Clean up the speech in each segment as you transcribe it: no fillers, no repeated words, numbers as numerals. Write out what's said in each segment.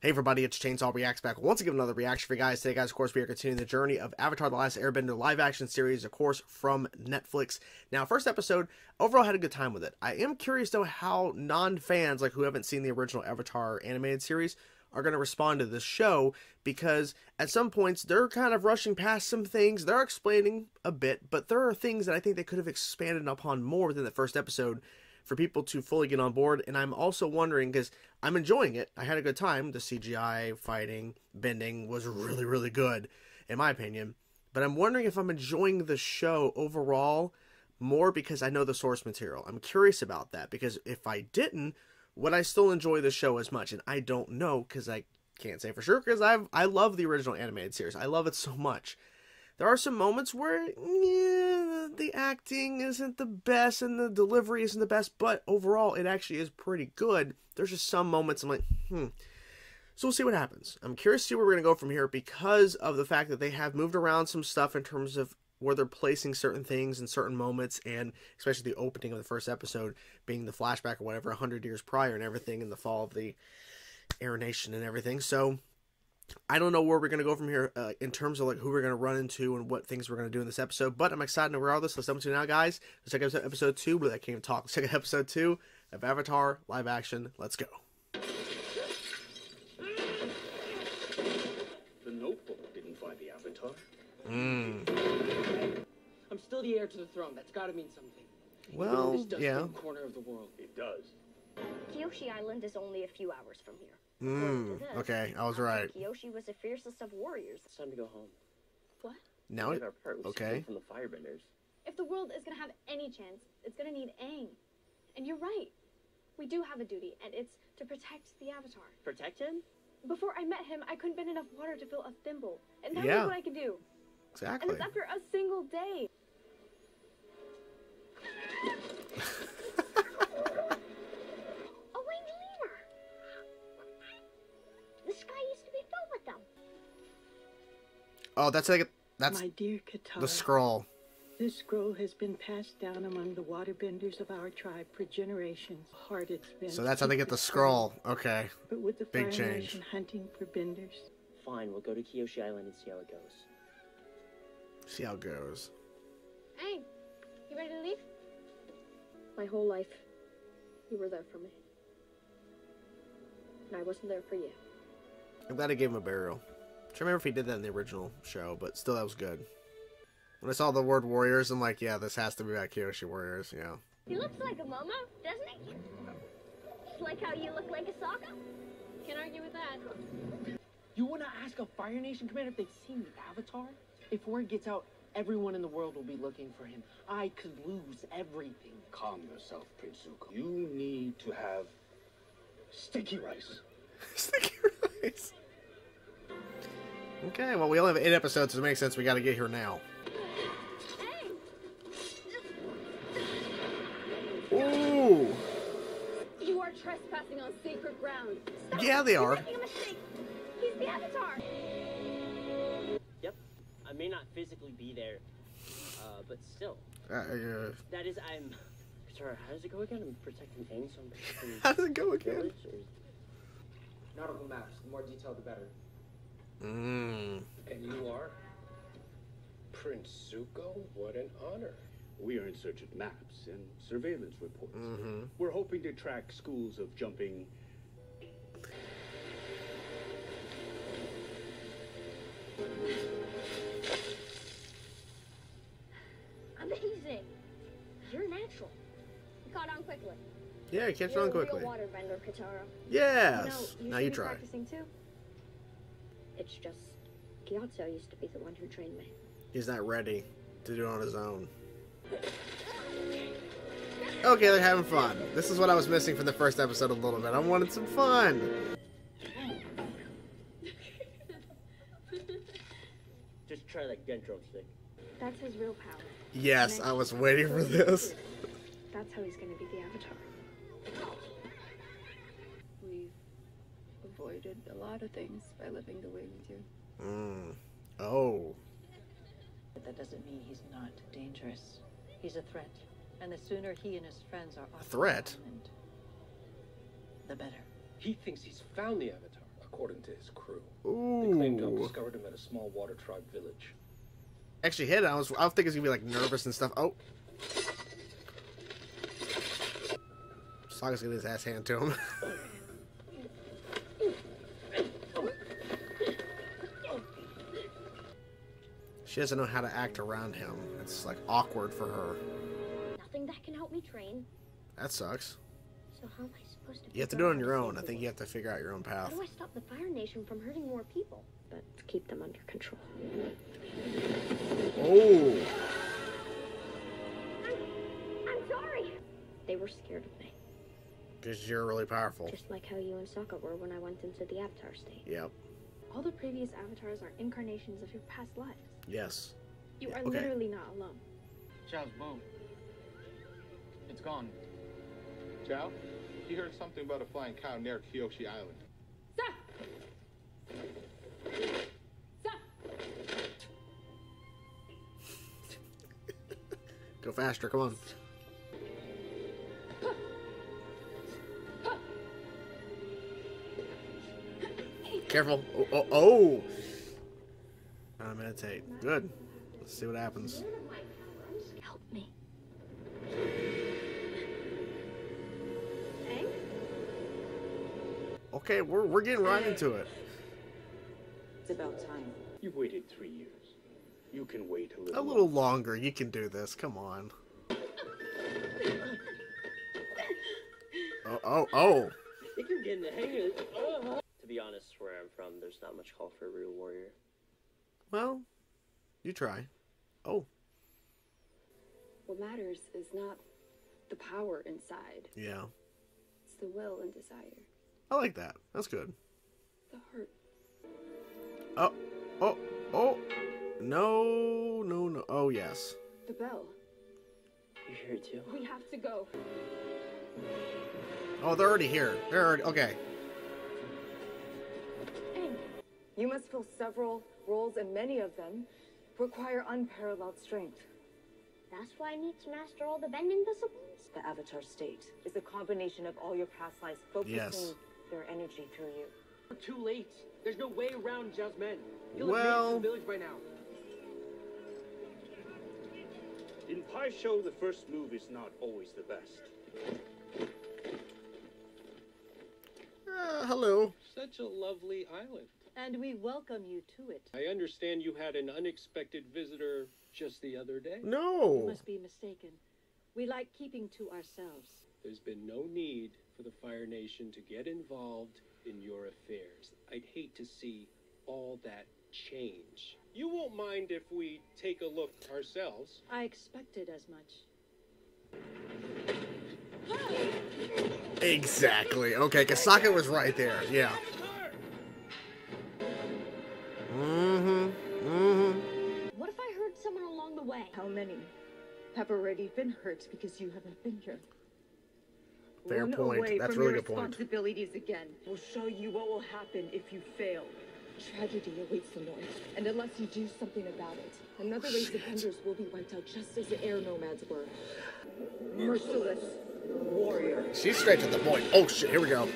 Hey everybody, it's Chainsaw Reacts back once again with another reaction for you guys. Today, guys, of course, we are continuing the journey of Avatar: The Last Airbender live-action series, of course, from Netflix. Now, first episode, overall had a good time with it. I am curious, though, how non-fans, like who haven't seen the original Avatar animated series, are going to respond to this show, because at some points, they're kind of rushing past some things. They're explaining a bit, but there are things that I think they could have expanded upon more than the first episode for people to fully get on board. And I'm also wondering, because I'm enjoying it, I had a good time. The CGI fighting, bending was really, really good, in my opinion. But I'm wondering if I'm enjoying the show overall more because I know the source material. I'm curious about that, because if I didn't, would I still enjoy the show as much? And I don't know, because I can't say for sure, because I love the original animated series. I love it so much. There are some moments where, yeah, the acting isn't the best and the delivery isn't the best, but overall, it actually is pretty good. There's just some moments I'm like, So we'll see what happens. I'm curious to see where we're going to go from here, because of the fact that they have moved around some stuff in terms of where they're placing certain things in certain moments, and especially the opening of the first episode being the flashback or whatever, 100 years prior and everything, in the fall of the Air Nation and everything. So I don't know where we're going to go from here in terms of like who we're going to run into and what things we're going to do in this episode, but I'm excited to all this. Let's jump into it now, guys. Let's check out episode 2, but I can't even talk. Let's check out episode 2 of Avatar live action. Let's go. The Notebook didn't find the Avatar. I'm still the heir to the throne. That's got to mean something. Well, This does yeah. mean corner of the world. It does. Kyoshi Island is only a few hours from here. According to this, Okay, I was right. Kyoshi was the fiercest of warriors. It's time to go home. What? Now it, Our part was okay. from the Firebenders. If the world is going to have any chance, it's going to need Aang. And you're right. We do have a duty, and it's to protect the Avatar. Protect him? Before I met him, I couldn't bend enough water to fill a thimble. And now Yeah. look what I can do. Exactly. And it's after a single day. A winged lemur! The sky used to be filled with them. Oh, that's like that's My dear Katara, the scroll. this scroll has been passed down among the waterbenders of our tribe for generations. Hard it's been. So to that's how they keep get the it scroll. Okay. But with the Big Fire change. Nation hunting for benders, Fine, we'll go to Kyoshi Island and see how it goes. See how it goes. Aang, you ready to leave? My whole life, you were there for me. And I wasn't there for you. I'm glad I gave him a burial. I don't remember if he did that in the original show, but still, that was good. When I saw the word warriors, I'm like, yeah, this has to be about Kyoshi warriors, yeah. He looks like a Momo, doesn't he? Just like how you look like a Sokka. Can't argue with that. You want to ask a Fire Nation commander if they've seen the Avatar? If word gets out, everyone in the world will be looking for him. I could lose everything. Calm yourself, Prince Zuko. You need to have sticky rice. Sticky rice. Okay, well, we only have 8 episodes, so it makes sense we gotta get here now. Ooh! You are trespassing on sacred ground. Stop. Yeah, they are. You're making a mistake. He's the Avatar. Yep. I may not physically be there, but still. That is, I'm... Sorry, how does it go again? I'm protecting Aang, so I'm protecting How does it go again? village, or... Nautical maps. The more detailed, the better. And you are? Prince Zuko? What an honor. We are in search of maps and surveillance reports. We're hoping to track schools of jumping. Amazing. You're natural. You caught on quickly. Yeah, catch You're on a quickly. real waterbender, Katara. Yes! You Now should you be try. practicing too. It's just, Gyatso used to be the one who trained me. He's not ready to do it on his own. Okay, they're having fun. This is what I was missing from the first episode a little bit. I wanted some fun. Just try that Gentro stick. That's his real power. Yes, I was waiting for this. That's how he's going to be the Avatar. We've avoided a lot of things by living the way we do. Oh. but that doesn't mean he's not dangerous. He's a threat, and the sooner he and his friends are off threat? the island, the better. He thinks he's found the Avatar, according to his crew. Ooh. They claim to have discovered him at a small water tribe village. Actually hit it. I was thinking he's gonna be like nervous and stuff. Oh. Sokka's getting his ass handed to him. She doesn't know how to act around him. It's like awkward for her. Nothing that can help me train. That sucks. So how am I supposed to? You have to do it on your own. I think you have to figure out your own path. How do I stop the Fire Nation from hurting more people? But keep them under control. Oh. I'm sorry. They were scared of me. Because you're really powerful. Just like how you and Sokka were when I went into the Avatar state. Yep. All the previous avatars are incarnations of your past lives. Yes. You are Okay. literally not alone. Chow's boom. It's gone. Chow, he heard something about a flying cow near Kyoshi Island. Go faster, come on. Careful. Oh, oh, oh. Trying to meditate. Good. Let's see what happens. Help me. Okay, we're getting right into it. It's about time. You've waited 3 years. You can wait a little. A little longer. You can do this. Come on. Oh, oh, oh. I think you're getting the hang of it. To be honest, where I'm from, there's not much call for a real warrior. Well, you try. Oh. What matters is not the power inside. Yeah. It's the will and desire. I like that. That's good. The heart. Oh, oh, oh. No, no, no. Oh, yes. The bell. You hear it too? We have to go. Oh, they're already here. They're already... Okay. You must fill several roles, and many of them require unparalleled strength. That's why I need to master all the bend invisibles? The Avatar state is a combination of all your past lives focusing their energy through you. We're too late. There's no way around Jasmine. You'll have made it to the village by now. In Pai Sho, the first move is not always the best. Hello. Such a lovely island. And we welcome you to it. I understand you had an unexpected visitor just the other day. No. You must be mistaken. We like keeping to ourselves. There's been no need for the Fire Nation to get involved in your affairs. I'd hate to see all that change. You won't mind if we take a look ourselves. I expected as much. Exactly. Okay, because Sokka was right there. Yeah. What if I hurt someone along the way? How many have already been hurt because you haven't been here? Fair Run point. away That's from really your good point. responsibilities again. We'll show you what will happen if you fail. Tragedy awaits the North, and unless you do something about it, another race of Benders will be wiped out just as the air nomads were. Merciless warrior. She's straight to the point. Oh shit, here we go.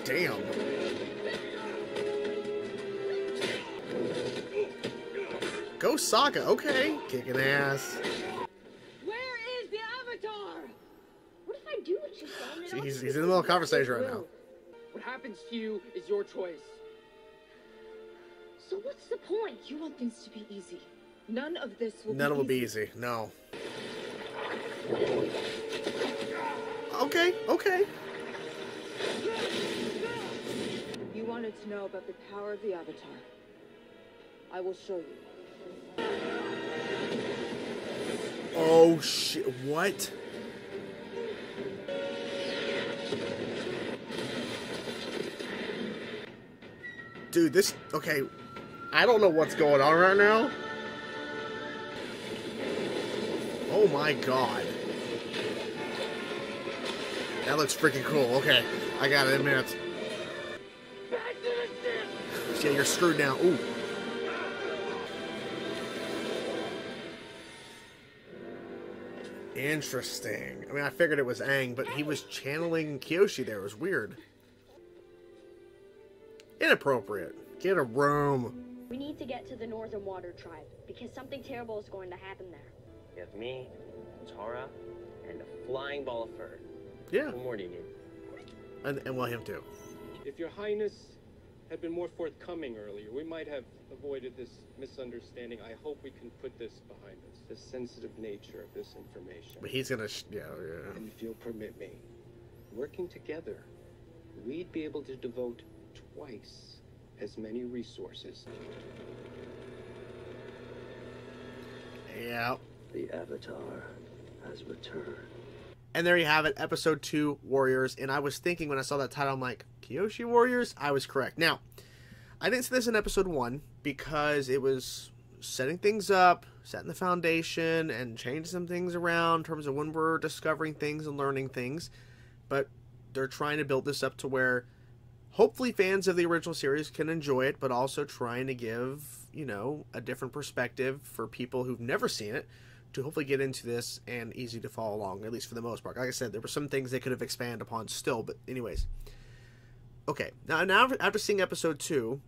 Damn. Go Sokka, okay. Kicking ass. Where is the Avatar? What if I do what you say? He's in the middle of a conversation right now. What happens to you is your choice. So what's the point? You want things to be easy. None of this will None be will be easy. No. Okay, okay. You wanted to know about the power of the Avatar. I will show you. Oh shit, what? Dude, this, okay, I don't know what's going on right now. Oh my god. That looks freaking cool. Okay, I got it in minutes. Yeah, you're screwed now. Ooh. Interesting. I mean, I figured it was Aang, but he was channeling Kyoshi there. It was weird. Inappropriate. Get a room. We need to get to the Northern Water Tribe, because something terrible is going to happen there. You have me, Tara, and a flying ball of fur. Yeah. What more do you need? And well, him too. If your highness had been more forthcoming earlier, we might have avoided this misunderstanding. I hope we can put this behind us, the sensitive nature of this information. But he's gonna, yeah. And if you'll permit me, working together, we'd be able to devote twice as many resources. Yeah. The Avatar has returned. And there you have it, episode 2, Warriors. And I was thinking when I saw that title, I'm like, Kyoshi Warriors? I was correct. Now, I didn't see this in episode 1 because it was setting things up, setting the foundation, and changing some things around in terms of when we're discovering things and learning things. But they're trying to build this up to where hopefully fans of the original series can enjoy it, but also trying to give, you know, a different perspective for people who've never seen it to hopefully get into this and easy to follow along, at least for the most part. Like I said, there were some things they could have expanded upon still, but anyways. Okay, now after seeing episode 2,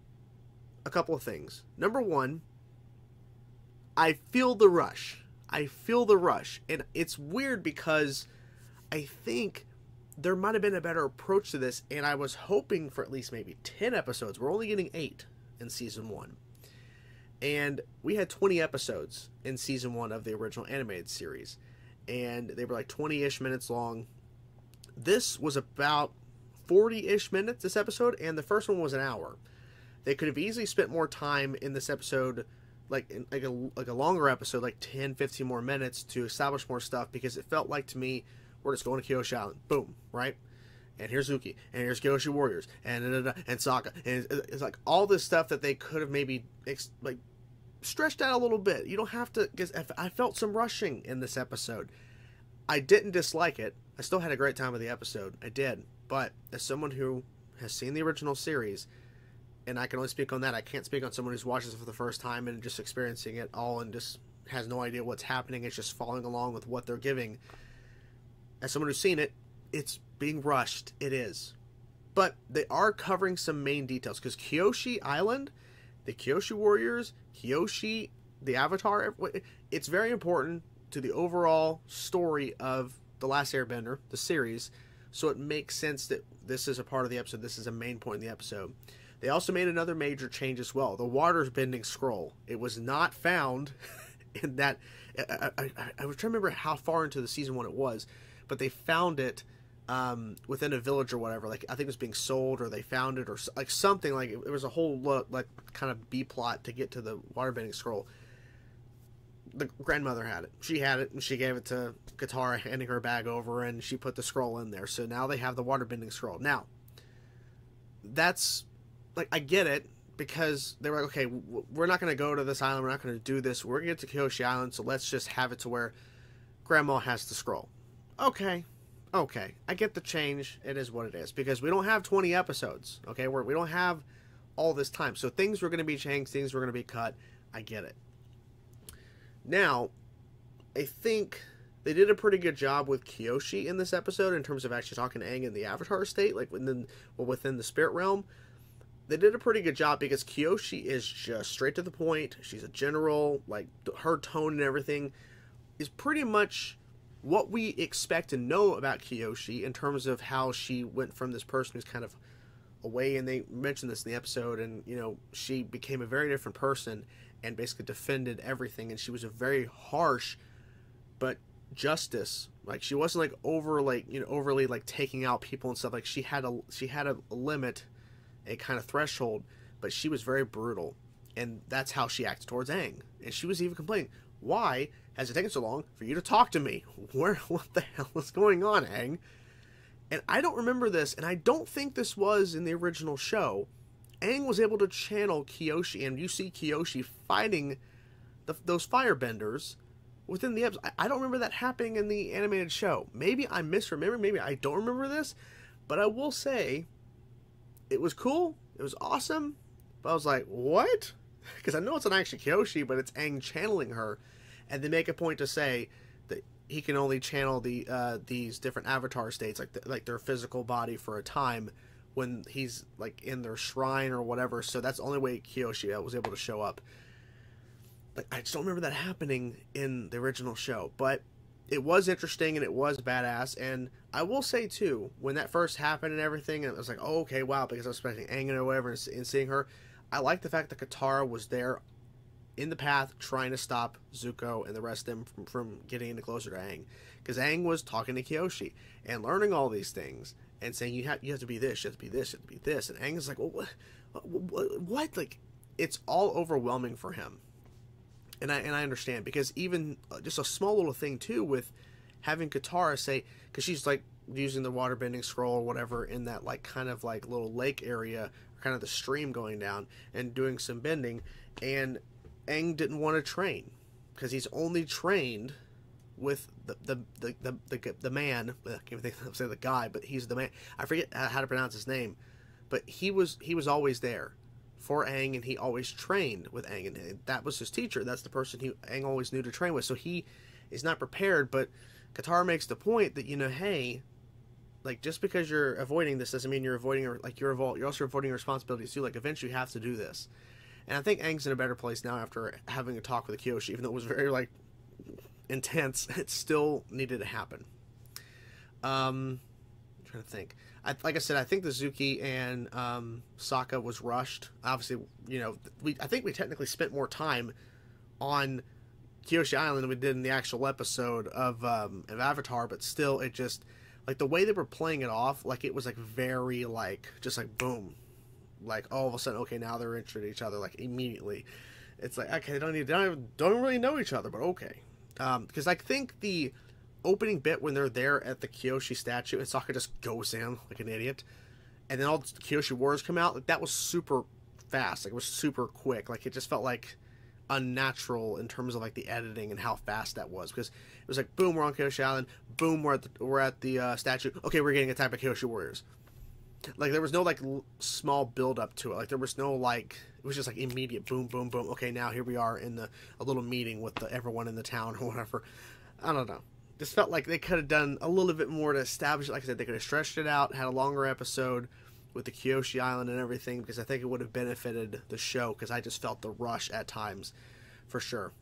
a couple of things. Number 1, I feel the rush. And it's weird because I think there might have been a better approach to this, and I was hoping for at least maybe 10 episodes. We're only getting 8 in season 1. And we had 20 episodes in season 1 of the original animated series. And they were like 20-ish minutes long. This was about 40-ish minutes, this episode, and the first one was an hour. They could have easily spent more time in this episode, like a longer episode, like 10, 15 more minutes to establish more stuff, because it felt like to me, we're just going to Kyoshi Island. Boom, right? And here's Zuki, and here's Kyoshi Warriors, and Sokka, and it's like all this stuff that they could have maybe like stretched out a little bit. You don't have to, because I felt some rushing in this episode. I didn't dislike it. I still had a great time with the episode. I did, but as someone who has seen the original series, and I can only speak on that, I can't speak on someone who's watching this for the first time and just experiencing it all and just has no idea what's happening. It's just following along with what they're giving. As someone who's seen it, it's being rushed. It is. But they are covering some main details, because Kyoshi Island, the Kyoshi Warriors, Kyoshi, the Avatar, it's very important to the overall story of The Last Airbender, the series, so it makes sense that this is a part of the episode. This is a main point in the episode. They also made another major change as well. The water bending scroll. It was not found in that... I was trying to remember how far into the season 1 it was, but they found it within a village or whatever. Like, I think it was being sold, or they found it, or like something. Like, it was a whole like kind of B plot to get to the waterbending scroll. The grandmother had it. She had it, and she gave it to Katara, handing her bag over, and she put the scroll in there. So now they have the waterbending scroll. Now, that's like, I get it, because they were like, okay, we're not going to go to this island. We're not going to do this. We're going to get to Kyoshi Island, so let's just have it to where Grandma has the scroll. Okay, I get the change. It is what it is, because we don't have 20 episodes, okay? We don't have all this time, so things were going to be changed, things were going to be cut. I get it. Now, I think they did a pretty good job with Kyoshi in this episode in terms of actually talking to Aang in the Avatar state, like within the spirit realm. They did a pretty good job, because Kyoshi is just straight to the point. She's a general, like her tone and everything is pretty much what we expect to know about Kyoshi in terms of how she went from this person who's kind of away, and they mentioned this in the episode, and, you know, she became a very different person and basically defended everything, and she was a very harsh but justice. Like, she wasn't like overly like taking out people and stuff. Like, she had a limit, a kind of threshold, but she was very brutal, and that's how she acted towards Aang. And she was even complaining, why has it taken so long for you to talk to me? What the hell is going on, Aang? And I don't remember this, and I don't think this was in the original show. Aang was able to channel Kyoshi, and you see Kyoshi fighting those firebenders within the episode. I don't remember that happening in the animated show. Maybe I'm misremembering, maybe I don't remember this, but I will say it was cool, it was awesome, but I was like, what? Because I know it's not actually Kyoshi, but it's Aang channeling her, and they make a point to say that he can only channel these different avatar states, like their physical body for a time, when he's like in their shrine or whatever. So that's the only way Kyoshi was able to show up. Like, I just don't remember that happening in the original show, but it was interesting and it was badass. And I will say too, when that first happened and everything, and I was like, oh, okay, wow, because I was expecting Aang or whatever, and seeing her, I like the fact that Katara was there in the path trying to stop Zuko and the rest of them from getting any closer to Aang, because Aang was talking to Kyoshi and learning all these things and saying you have to be this, you have to be this, you have to be this, and Aang is like, well, what? Like, it's all overwhelming for him. And I understand, because even just a small little thing too with having Katara say, because she's like using the waterbending scroll or whatever in that like kind of like little lake area, or kind of the stream going down and doing some bending, and Aang didn't want to train because he's only trained with the man. I can't even think of say the guy, but he's the man. I forget how to pronounce his name, but he was always there for Aang, and he always trained with Aang, and that was his teacher. That's the person Aang always knew to train with. So he is not prepared. But Katara makes the point that, you know, hey, like, just because you're avoiding this doesn't mean you're avoiding, like, you're also avoiding responsibilities too. Like, eventually you have to do this. And I think Aang's in a better place now after having a talk with Kyoshi, even though it was very like intense. It still needed to happen. I'm trying to think. Like I said, I think the Zuki and Sokka was rushed. Obviously, you know, I think we technically spent more time on Kyoshi Island than we did in the actual episode of Avatar, but still, it just, like, the way they were playing it off, like, it was like very like just like boom, like all of a sudden, okay, now they're interested in each other, like immediately. It's like, okay, they don't really know each other, but okay, because I think the opening bit when they're there at the Kyoshi statue and Sokka just goes in like an idiot, and then all the Kyoshi warriors come out, like, that was super fast, like, it was super quick, like, it just felt like unnatural in terms of like the editing and how fast that was, because it was like, boom, we're on Kyoshi Island, boom, we're at the statue, okay, we're getting attacked by Kyoshi warriors. Like, there was no like small build up to it, like there was no like, it was just like immediate boom, boom, boom, okay, now here we are in a little meeting with everyone in the town or whatever. I don't know, just felt like they could have done a little bit more to establish it. Like I said, they could have stretched it out, had a longer episode with the Kyoshi Island and everything, because I think it would have benefited the show, because I just felt the rush at times, for sure.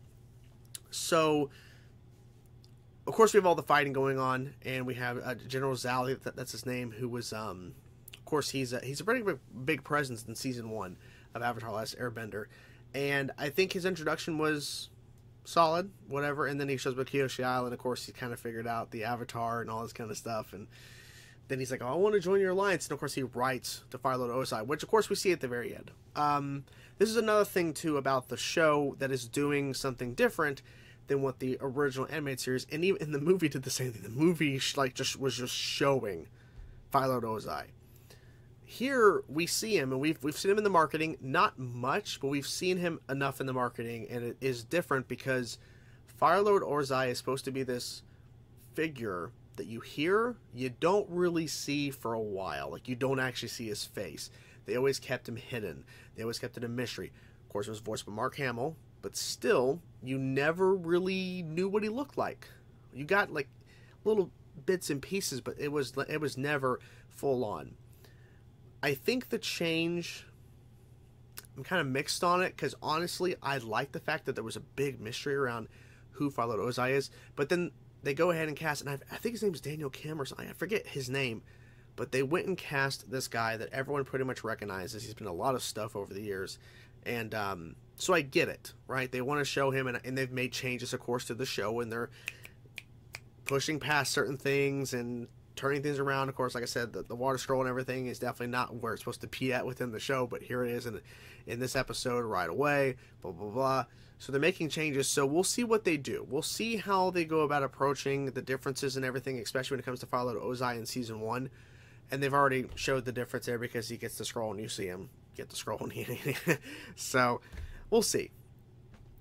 So, of course, we have all the fighting going on, and we have General Zhao, that's his name, who was, of course, he's a pretty big presence in Season 1 of Avatar: The Last Airbender, and I think his introduction was solid, whatever, and then he shows up at Kyoshi Island. Of course, he kind of figured out the Avatar and all this kind of stuff, and then he's like, oh, I want to join your alliance, and of course he writes to Fire Lord Ozai, which of course we see at the very end. This is another thing too about the show that is doing something different than what the original animated series, and even in the movie did the same thing. The movie was just showing Fire Lord Ozai. Here we see him, and we've seen him in the marketing, not much, but we've seen him enough in the marketing, and it is different because Fire Lord Ozai is supposed to be this figure that you hear, you don't really see for a while. Like, you don't actually see his face. They always kept him hidden. They always kept it a mystery. Of course, it was voiced by Mark Hamill, but still, you never really knew what he looked like. You got like little bits and pieces, but it was never full on. I think the change, I'm kind of mixed on it, because honestly, I like the fact that there was a big mystery around who Fire Lord Ozai is, but then they go ahead and cast, and I think his name is Daniel Kim or something, I forget his name, but they went and cast this guy that everyone pretty much recognizes. He's been in a lot of stuff over the years, and so I get it, right? They want to show him, and they've made changes, of course, to the show, and they're pushing past certain things and turning things around. Of course, like I said, the water scroll and everything is definitely not where it's supposed to be at within the show, but here it is in this episode right away, blah, blah, blah. So they're making changes, so we'll see what they do. We'll see how they go about approaching the differences and everything, especially when it comes to Fire Lord Ozai in Season 1. And they've already showed the difference there, because he gets the scroll and you see him get the scroll. So we'll see.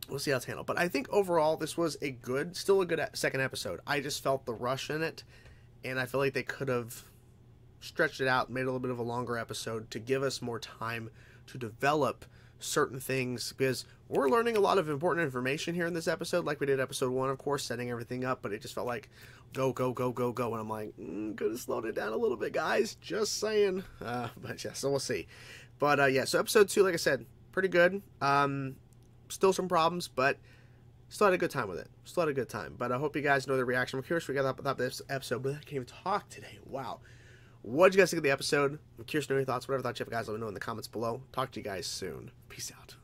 We'll see how it's handled. But I think overall this was still a good second episode. I just felt the rush in it, and I feel like they could have stretched it out, made it a little bit of a longer episode to give us more time to develop certain things, because we're learning a lot of important information here in this episode, like we did episode 1, of course, setting everything up, but it just felt like go, go, go, go, go, and I'm like, could have slowed it down a little bit, guys, just saying. But yeah, so we'll see. But yeah, so episode 2, like I said, pretty good. Still some problems, but still had a good time with it. Still had a good time. But I hope you guys know the reaction. I'm curious if we got about this episode, but I can't even talk today. Wow. What did you guys think of the episode? I'm curious to know your thoughts. Whatever thoughts you have, guys, let me know in the comments below. Talk to you guys soon. Peace out.